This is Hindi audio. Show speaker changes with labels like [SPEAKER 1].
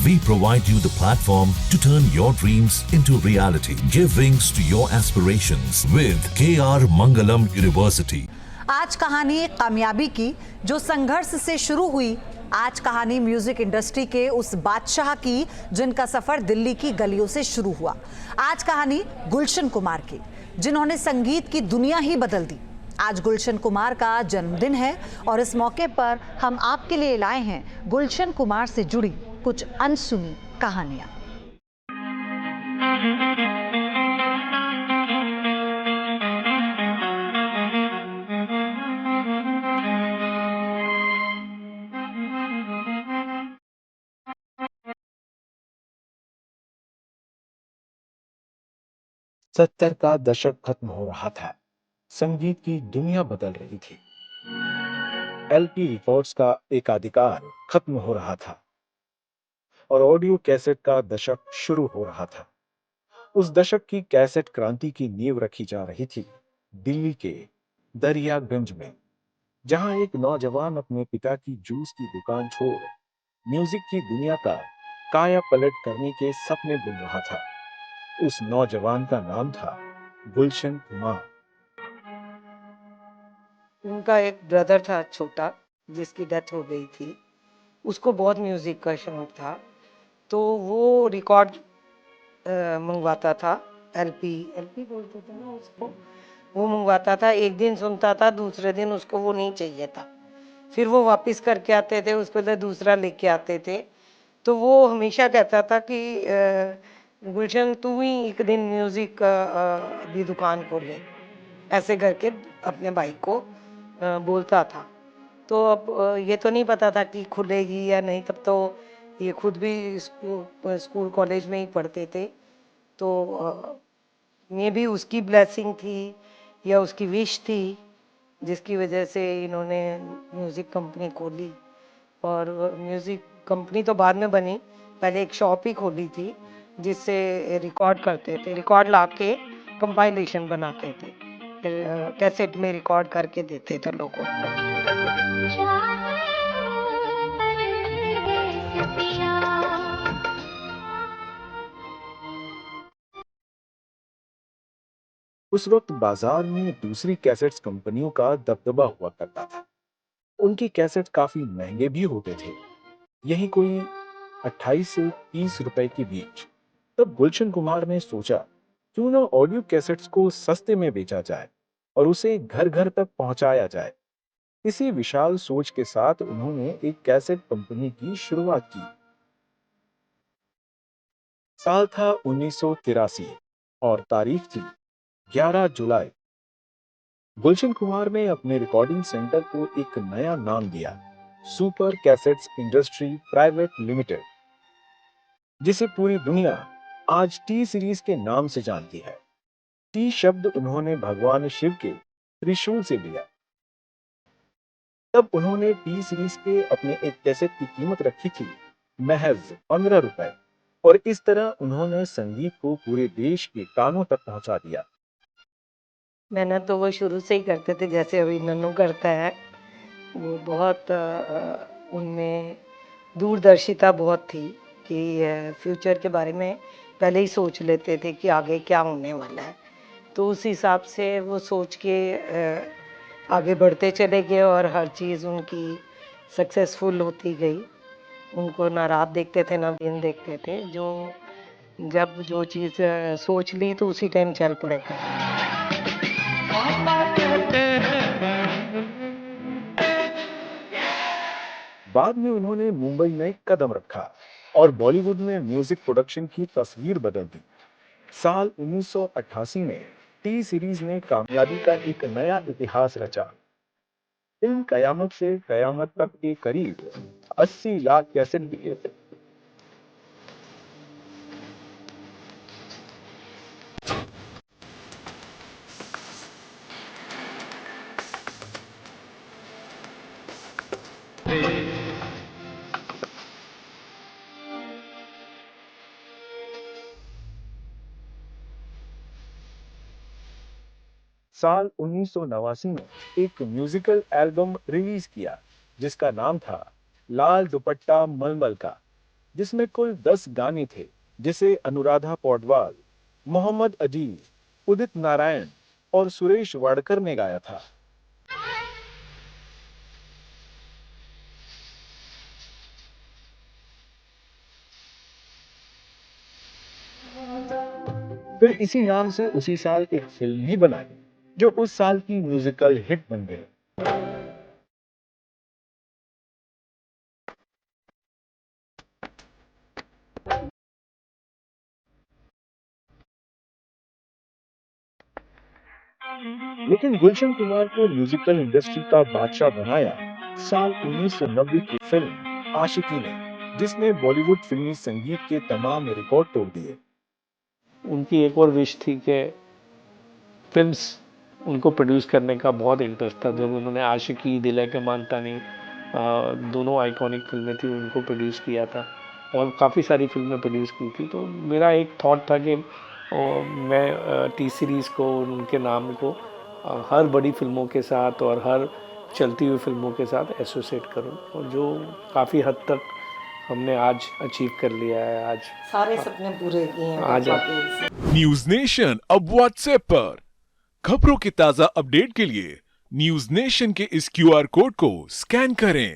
[SPEAKER 1] We provide you the platform to turn your dreams into reality. Give wings to your aspirations with KR Mangalam University.
[SPEAKER 2] आज कहानी एक कामयाबी की जो संघर्ष से शुरू हुई। आज कहानी म्यूजिक इंडस्ट्री के उस बादशाह की जिनका सफर दिल्ली की गलियों से शुरू हुआ। आज कहानी गुलशन कुमार की जिन्होंने संगीत की दुनिया ही बदल दी। आज गुलशन कुमार का जन्मदिन है और इस मौके पर हम आपके लिए लाए हैं गुलशन कुमार से जुड़ी कुछ अनसुनी कहानियां।
[SPEAKER 3] सत्तर का दशक खत्म हो रहा था। संगीत की दुनिया बदल रही थी। एलपी रिकॉर्ड्स का एकाधिकार खत्म हो रहा था और ऑडियो कैसेट का दशक शुरू हो रहा था। उस दशक की कैसेट क्रांति की नींव रखी जा रही थी दिल्ली के दरियागंज में, जहां एक नौजवान अपने पिता की जूस की दुकान छोड़ म्यूजिक की दुनिया का काया पलट करने के सपने बुन रहा था। उस नौजवान का नाम था गुलशन कुमार।
[SPEAKER 4] उनका एक ब्रदर था छोटा, जिसकी डेथ हो गई थी। उसको बहुत म्यूजिक का शौक था, तो वो रिकॉर्ड मंगवाता था। एलपी बोलते थे ना उसको। वो मंगवाता था, एक दिन सुनता था, दूसरे दिन उसको वो नहीं चाहिए था। फिर वो वापस करके आते थे, उसके लिए दूसरा लेके आते थे। तो वो हमेशा कहता था कि गुलशन तू ही एक दिन म्यूजिक की दुकान खोले, ऐसे करके अपने भाई को बोलता था। तो अब ये तो नहीं पता था कि खुलेगी या नहीं, तब तो ये खुद भी स्कूल कॉलेज में ही पढ़ते थे। तो ये भी उसकी ब्लेसिंग थी या उसकी विश थी, जिसकी वजह से इन्होंने म्यूज़िक कंपनी खोली। और म्यूज़िक कंपनी तो बाद में बनी, पहले एक शॉप ही खोली थी जिससे रिकॉर्ड करते थे, रिकॉर्ड ला के कंपाइलेशन बनाते थे, कैसेट में रिकॉर्ड करके देते थे लोगों को।
[SPEAKER 3] उस वक्त बाजार में दूसरी कैसेट्स कंपनियों का दबदबा हुआ करता था। उनकी कैसेट काफी महंगे भी होते थे, यही कोई 28 से 30 रुपए के बीच। तब गुलशन कुमार ने सोचा, क्यों ना ऑडियो कैसेट्स को सस्ते में बेचा जाए और उसे घर घर तक पहुंचाया जाए। इसी विशाल सोच के साथ उन्होंने एक कैसेट कंपनी की शुरुआत की। साल था 1983 और तारीख थी 11 जुलाई। गुलशन कुमार ने अपने रिकॉर्डिंग सेंटर को एक नया नाम दिया, super cassettes industry private limited, जिसे पूरी दुनिया आज टी सीरीज के नाम से जानती है। टी शब्द उन्होंने भगवान शिव के त्रिशूल से लिया। तब उन्होंने टी सीरीज के अपने एक कैसेट की कीमत रखी थी महज 15 रुपए, और इस तरह उन्होंने संगीत को पूरे देश के कानों तक पहुंचा दिया।
[SPEAKER 4] मेहनत तो वो शुरू से ही करते थे, जैसे अभी नन्नू करता है। वो बहुत उनमें दूरदर्शिता बहुत थी कि फ्यूचर के बारे में पहले ही सोच लेते थे कि आगे क्या होने वाला है। तो उस हिसाब से वो सोच के आगे बढ़ते चले गए और हर चीज़ उनकी सक्सेसफुल होती गई। उनको ना रात देखते थे ना दिन देखते थे, जो जब जो चीज़ सोच ली तो उसी टाइम चल पड़ेगा।
[SPEAKER 3] बाद में उन्होंने मुंबई में कदम रखा और बॉलीवुड में म्यूजिक प्रोडक्शन की तस्वीर बदल दी। साल 1988 में टी सीरीज ने कामयाबी का एक नया इतिहास रचा। इन कयामत से कयामत तक के करीब 80 लाख कैसेट बिके थे। साल 1989 में एक म्यूजिकल एल्बम रिलीज किया जिसका नाम था लाल दुपट्टा मलमल का, जिसमें कुल 10 गाने थे, जिसे अनुराधा पौडवाल, मोहम्मद अजीज, उदित नारायण और सुरेश वाडकर ने गाया था। फिर इसी नाम से उसी साल एक फिल्म भी बनाई, जो उस साल की म्यूजिकल हिट बन गई। लेकिन गुलशन कुमार को म्यूजिकल इंडस्ट्री का बादशाह बनाया साल 1990 की फिल्म आशिकी ने, जिसने बॉलीवुड फिल्मी संगीत के तमाम रिकॉर्ड तोड़ दिए।
[SPEAKER 5] उनकी एक और विश थी कि फिल्म्स उनको प्रोड्यूस करने का बहुत इंटरेस्ट था। जब उन्होंने आशिकी, दिल है के मानता नहीं, दोनों आइकॉनिक फिल्में थी, उनको प्रोड्यूस किया था और काफ़ी सारी फिल्में प्रोड्यूस की थी। तो मेरा एक थॉट था कि मैं टी सीरीज़ को, उनके नाम को हर बड़ी फिल्मों के साथ और हर चलती हुई फिल्मों के साथ एसोसिएट करूं, और जो काफ़ी हद तक हमने आज अचीव कर लिया है। आज
[SPEAKER 4] सारे सपने पूरे किए हैं
[SPEAKER 5] आज
[SPEAKER 4] पापा के।
[SPEAKER 6] न्यूज नेशन अब व्हाट्सएप पर खबरों की ताजा अपडेट के लिए न्यूज नेशन के इस QR कोड को स्कैन करें।